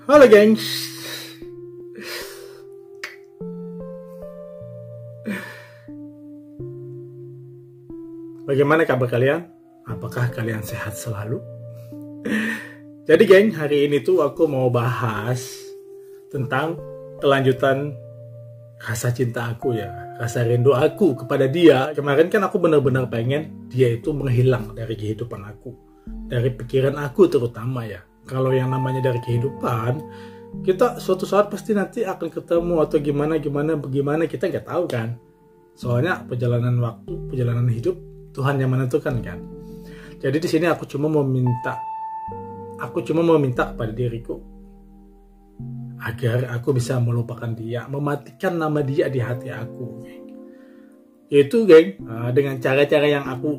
Halo gengs. Bagaimana kabar kalian? Apakah kalian sehat selalu? Jadi geng, hari ini tuh aku mau bahas tentang kelanjutan rasa cinta aku ya, rasa rindu aku kepada dia. Kemarin kan aku benar-benar pengen dia itu menghilang dari kehidupan aku, dari pikiran aku terutama ya. Kalau yang namanya dari kehidupan, kita suatu saat pasti nanti akan ketemu atau gimana kita nggak tahu kan. Soalnya perjalanan waktu, perjalanan hidup Tuhan yang menentukan kan. Jadi di sini aku cuma mau minta kepada diriku agar aku bisa melupakan dia, mematikan nama dia di hati aku. Yaitu geng, dengan cara-cara yang aku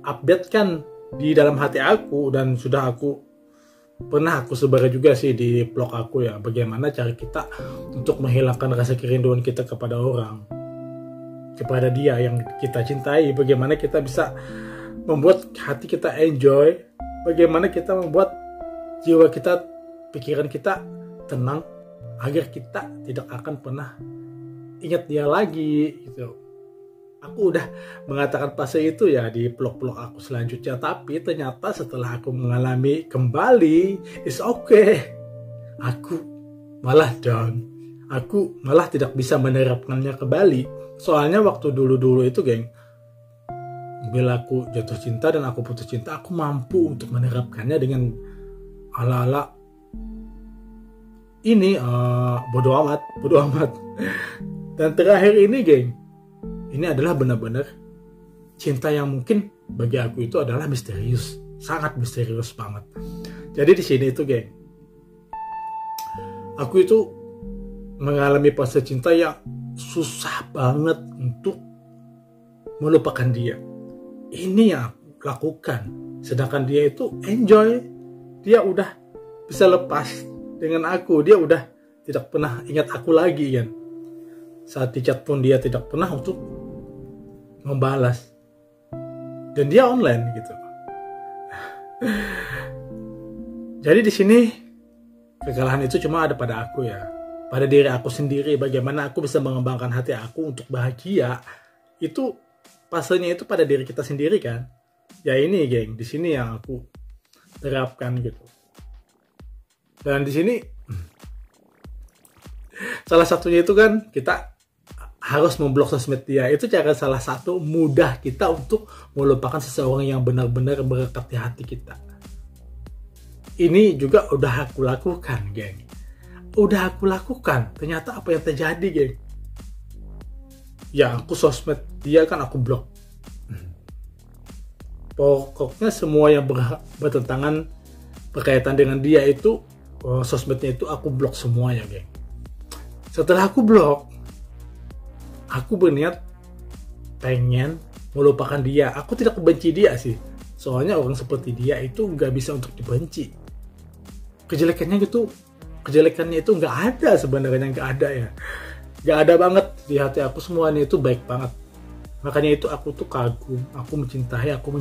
updatekan di dalam hati aku dan sudah pernah aku sebar juga sih di blog aku ya, bagaimana cara kita untuk menghilangkan rasa kerinduan kita kepada orang, kepada dia yang kita cintai, bagaimana kita bisa membuat hati kita enjoy, bagaimana kita membuat jiwa kita, pikiran kita tenang, agar kita tidak akan pernah ingat dia lagi gitu. Aku udah mengatakan fase itu ya di blog-blog aku selanjutnya, tapi ternyata setelah aku mengalami kembali, it's okay, aku malah down, aku malah tidak bisa menerapkannya kembali. Soalnya waktu dulu-dulu itu geng, bila aku jatuh cinta dan aku putus cinta, aku mampu untuk menerapkannya dengan ala-ala ini bodo amat. Dan terakhir ini geng, ini adalah benar-benar cinta yang mungkin bagi aku itu adalah misterius, sangat misterius banget. Jadi di sini itu geng, aku itu mengalami fase cinta yang susah banget untuk melupakan dia. Ini yang aku lakukan, sedangkan dia itu enjoy, dia udah bisa lepas dengan aku, dia udah tidak pernah ingat aku lagi kan. Saat di chat pun dia tidak pernah untuk membalas, dan dia online gitu. Jadi di sini kekalahan itu cuma ada pada aku ya, pada diri aku sendiri. Bagaimana aku bisa mengembangkan hati aku untuk bahagia, itu fasenya itu pada diri kita sendiri kan. Ya ini geng, di sini yang aku terapkan gitu. Dan di sini salah satunya itu kan kita harus memblok sosmed dia. Itu cara salah satu mudah kita untuk melupakan seseorang yang benar-benar merekat di hati kita. Ini juga udah aku lakukan, geng. Udah aku lakukan. Ternyata apa yang terjadi, geng? Ya, aku sosmed dia kan aku blok. Pokoknya semua yang bertentangan berkaitan dengan dia itu, sosmednya itu aku blok semuanya, geng. Setelah aku blok, aku berniat pengen melupakan dia. Aku tidak membenci dia sih. Soalnya orang seperti dia itu nggak bisa untuk dibenci. Kejelekannya itu nggak ada sebenarnya, nggak ada ya. Nggak ada banget di hati aku, semuanya itu baik banget. Makanya itu aku tuh kagum, aku mencintai, aku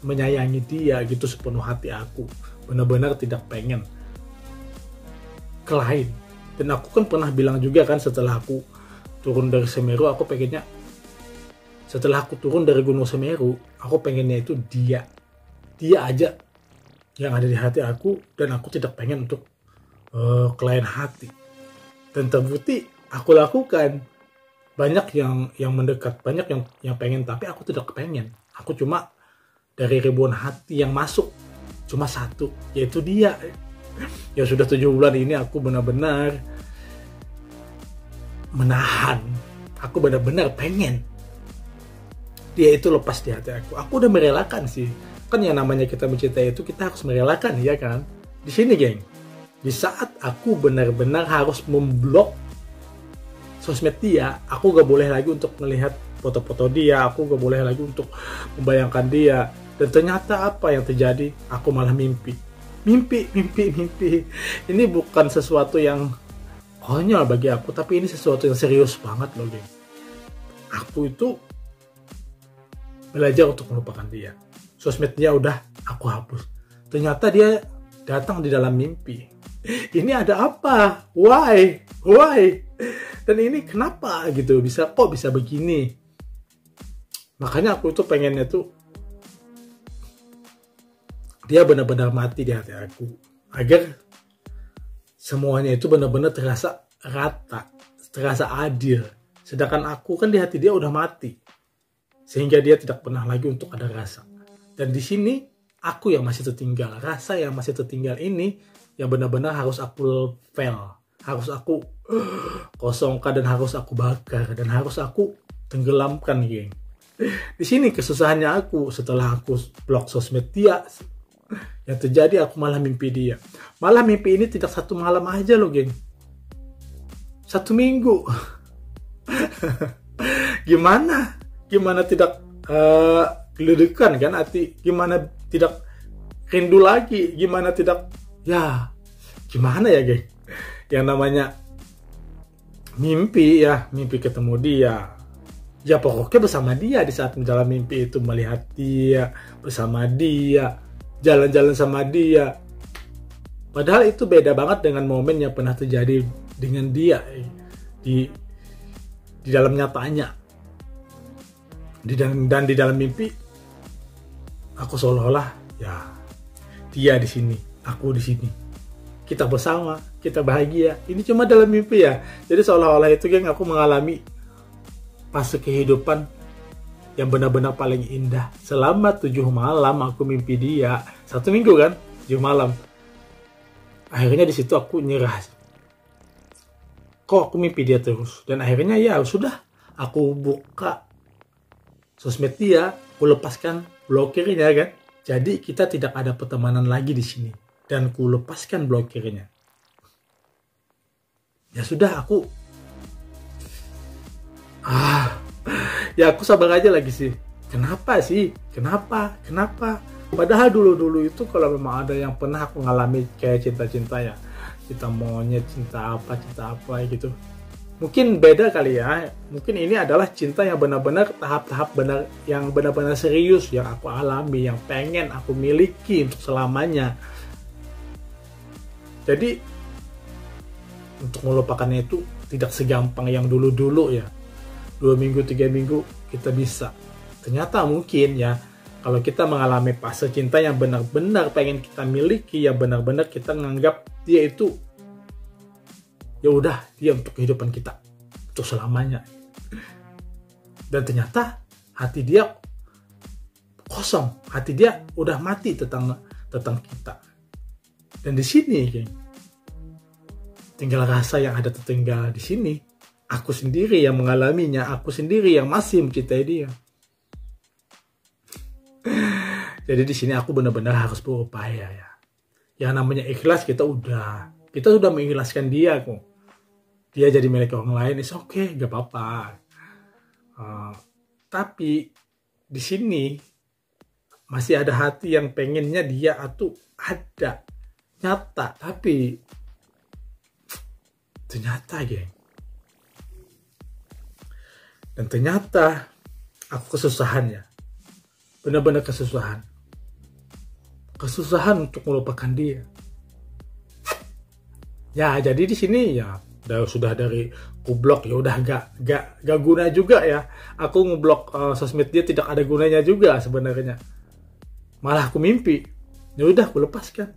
menyayangi dia gitu sepenuh hati aku. Benar-benar tidak pengen ke lain. Dan aku kan pernah bilang juga kan, setelah aku turun dari Semeru, aku pengennya, setelah aku turun dari Gunung Semeru, aku pengennya itu dia aja yang ada di hati aku, dan aku tidak pengen untuk ke lain hati. Dan terbukti aku lakukan. Banyak yang mendekat, banyak yang pengen, tapi aku tidak kepengen. Aku cuma dari ribuan hati yang masuk, cuma satu, yaitu dia. Ya sudah 7 bulan ini aku benar-benar menahan. Aku benar-benar pengen dia itu lepas di hati aku. Aku udah merelakan sih. Kan yang namanya kita mencintai itu kita harus merelakan, ya kan? Di sini, geng, di saat aku benar-benar harus memblok sosmed dia, aku gak boleh lagi untuk melihat foto-foto dia, aku gak boleh lagi untuk membayangkan dia. Dan ternyata apa yang terjadi? Aku malah mimpi. Ini bukan sesuatu yang konyol bagi aku, tapi ini sesuatu yang serius banget loh, geng. Aku itu belajar untuk melupakan dia. Sosmednya udah aku hapus. Ternyata dia datang di dalam mimpi. Ini ada apa? Why? Dan ini kenapa gitu? Kok bisa begini? Makanya aku tuh pengennya tuh dia benar-benar mati di hati aku, agar semuanya itu benar-benar terasa rata, terasa adil. Sedangkan aku kan di hati dia udah mati, sehingga dia tidak pernah lagi untuk ada rasa. Dan di sini aku yang masih tertinggal, rasa yang masih tertinggal ini yang benar-benar harus aku harus aku kosongkan, dan harus aku bakar, dan harus aku tenggelamkan, geng. Di sini kesusahannya aku setelah aku blok sosmed dia. Yang terjadi aku malah mimpi dia. Malah mimpi ini tidak 1 malam aja loh, geng. 1 minggu. Gimana tidak geledekan kan hati? Gimana tidak rindu lagi? Gimana tidak, ya gimana ya, geng? Yang namanya mimpi ketemu dia. Ya pokoknya bersama dia di saat menjalani mimpi itu, melihat dia, bersama dia, jalan-jalan sama dia. Padahal itu beda banget dengan momen yang pernah terjadi dengan dia di dalam nyatanya. Dan di dalam mimpi aku seolah-olah ya dia di sini, aku di sini. Kita bersama, kita bahagia. Ini cuma dalam mimpi ya. Jadi seolah-olah itu, geng, aku mengalami fase kehidupan yang benar-benar paling indah. Selama 7 malam aku mimpi dia. 1 minggu kan, 7 malam. Akhirnya di situ aku nyerah. Kok aku mimpi dia terus? Dan akhirnya ya sudah, aku buka sosmed dia, aku lepaskan blokirnya kan. Jadi kita tidak ada pertemanan lagi di sini. Dan aku lepaskan blokirnya. Ya sudah, aku ya aku sabar aja lagi sih. Kenapa sih? Kenapa? Padahal dulu itu kalau memang ada yang pernah aku ngalami kayak cinta-cinta ya, cinta monyet, cinta apa gitu. Mungkin beda kali ya. Mungkin ini adalah cinta yang benar-benar tahap-tahap benar, yang benar-benar serius yang aku alami, yang pengen aku miliki untuk selamanya. Jadi untuk melupakannya itu tidak segampang yang dulu-dulu ya. 2 minggu, 3 minggu kita bisa. Ternyata mungkin ya, kalau kita mengalami fase cinta yang benar-benar pengen kita miliki, yang benar-benar kita menganggap dia itu ya udah, dia untuk kehidupan kita, untuk selamanya. Dan ternyata hati dia kosong, hati dia udah mati tentang kita. Dan di sini, geng, tinggal rasa yang ada tertinggal di sini. Aku sendiri yang mengalaminya, aku sendiri yang masih mencintai dia. Jadi di sini aku benar-benar harus berupaya ya. Yang namanya ikhlas, kita sudah mengikhlaskan dia kok. Dia jadi milik orang lain, it's okay, gak apa-apa. Tapi di sini masih ada hati yang pengennya dia itu ada, nyata. Tapi ternyata, geng. Dan ternyata aku kesusahan ya. Benar-benar kesusahan. Kesusahan untuk melupakan dia. Ya, jadi di sini ya sudah dari aku blok, ya udah gak guna juga ya. Aku ngeblok sosmed dia, tidak ada gunanya juga sebenarnya. Malah aku mimpi. Ya udah aku lepaskan.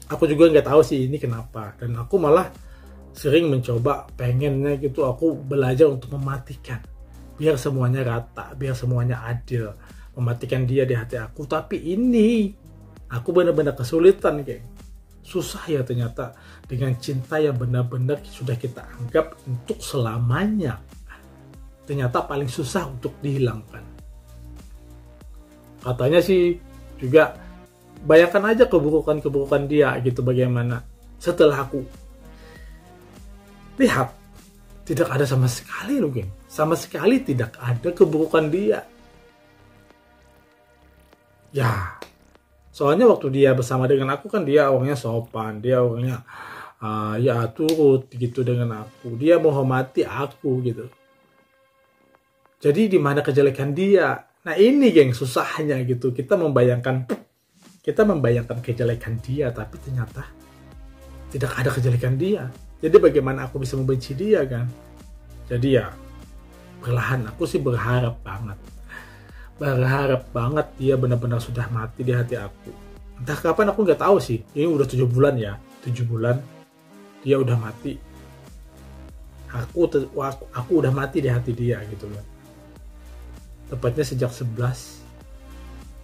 Aku juga nggak tahu sih ini kenapa, dan aku malah sering mencoba pengennya gitu, aku belajar untuk mematikan biar semuanya rata, biar semuanya adil, mematikan dia di hati aku. Tapi ini aku benar-benar kesulitan, geng. Susah ya ternyata dengan cinta yang benar-benar sudah kita anggap untuk selamanya. Ternyata paling susah untuk dihilangkan. Katanya sih juga, bayangkan aja keburukan dia gitu, bagaimana setelah aku lihat tidak ada sama sekali loh, geng. Sama sekali tidak ada keburukan dia. Ya, soalnya waktu dia bersama dengan aku kan dia orangnya sopan, dia orangnya ya turut gitu dengan aku. Dia menghormati aku gitu. Jadi di mana kejelekan dia? Nah ini, geng, susahnya gitu. Kita membayangkan kejelekan dia, tapi ternyata tidak ada kejelekan dia. Jadi bagaimana aku bisa membenci dia kan? Jadi ya perlahan aku sih berharap banget dia benar-benar sudah mati di hati aku. Entah kapan aku nggak tahu sih. Ini udah 7 bulan ya, 7 bulan dia udah mati. Aku udah mati di hati dia gitu loh. Tepatnya sejak 11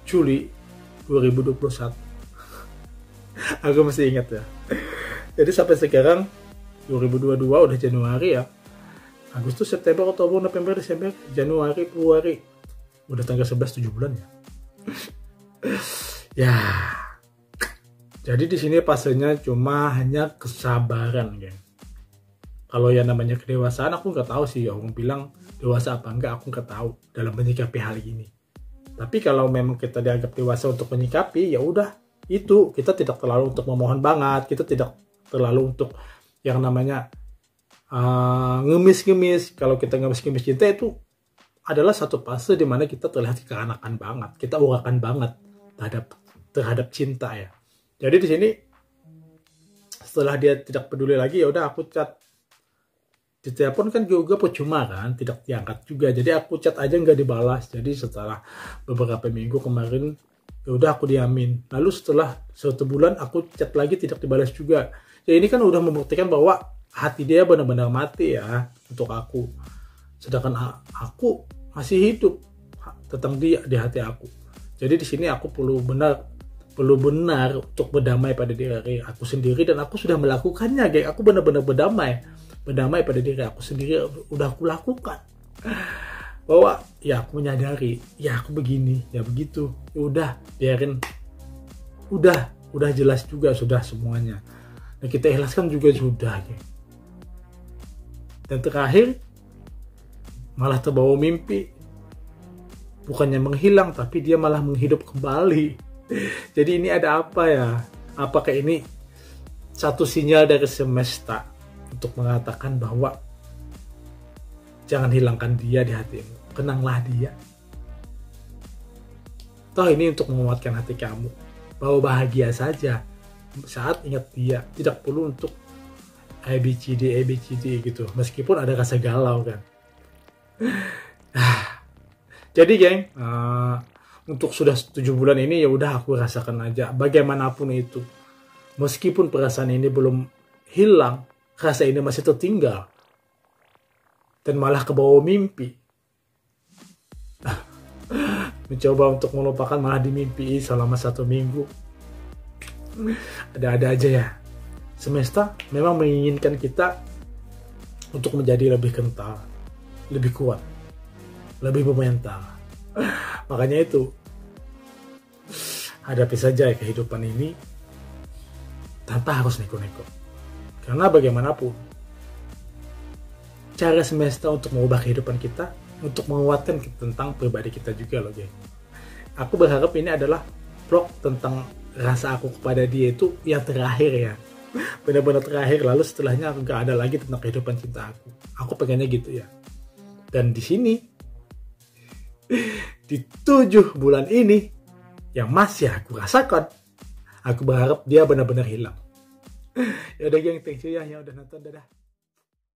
Juli 2021. Aku masih ingat ya. Jadi sampai sekarang 2022 udah Januari ya. Agustus, September, Oktober, November, Desember, Januari, Februari. Udah tanggal 11 7 bulan ya. Ya. Jadi di sini fasenya cuma hanya kesabaran, geng. Kalau yang namanya kedewasaan aku nggak tahu sih. Orang bilang dewasa apa enggak aku nggak tahu dalam menyikapi hal ini. Tapi kalau memang kita dianggap dewasa untuk menyikapi, ya udah itu kita tidak terlalu untuk memohon banget, kita tidak terlalu untuk yang namanya ngemis-ngemis. Kalau kita ngemis-ngemis cinta itu adalah satu fase di mana kita terlihat kekanakan banget, kita urakan banget terhadap cinta ya. Jadi di sini setelah dia tidak peduli lagi, ya udah aku chat. Di telepon kan juga percuma kan, tidak diangkat juga. Jadi aku chat aja nggak dibalas. Jadi setelah beberapa minggu kemarin, ya udah aku diamin. Lalu setelah 1 bulan aku chat lagi tidak dibalas juga. Ya ini kan udah membuktikan bahwa hati dia benar-benar mati ya untuk aku. Sedangkan aku masih hidup tentang dia di hati aku. Jadi di sini aku perlu benar untuk berdamai pada diri aku sendiri, dan aku sudah melakukannya, geng. Aku benar-benar berdamai pada diri aku sendiri. Udah aku lakukan bahwa ya aku menyadari ya aku begini ya begitu, ya udah biarin, udah jelas juga sudah semuanya, dan kita ikhlaskan juga sudah, geng. Dan terakhir malah terbawa mimpi, bukannya menghilang tapi dia malah menghidup kembali. Jadi ini ada apa ya? Apakah ini satu sinyal dari semesta untuk mengatakan bahwa jangan hilangkan dia di hatimu, kenanglah dia. Toh ini untuk menguatkan hati kamu bahwa bahagia saja saat ingat dia, tidak perlu untuk ABCD gitu, meskipun ada rasa galau kan. Jadi geng, untuk sudah 7 bulan ini ya udah aku rasakan aja bagaimanapun itu. Meskipun perasaan ini belum hilang, rasa ini masih tertinggal dan malah kebawa mimpi. Mencoba untuk melupakan malah dimimpi selama 1 minggu. Ada-ada aja ya. Semesta memang menginginkan kita untuk menjadi lebih kental, lebih kuat, lebih bermental. Makanya itu, hadapi saja kehidupan ini tanpa harus neko-neko. Karena bagaimanapun, cara semesta untuk mengubah kehidupan kita, untuk menguatkan tentang pribadi kita juga loh, geng. Aku berharap ini adalah vlog tentang rasa aku kepada dia itu yang terakhir ya. Benar-benar terakhir, lalu setelahnya aku gak ada lagi tentang kehidupan cinta aku. Aku pengennya gitu ya. Dan di sini, di 7 bulan ini yang masih aku rasakan, aku berharap dia benar-benar hilang. Ya udah geng, thank you ya udah nonton, dadah.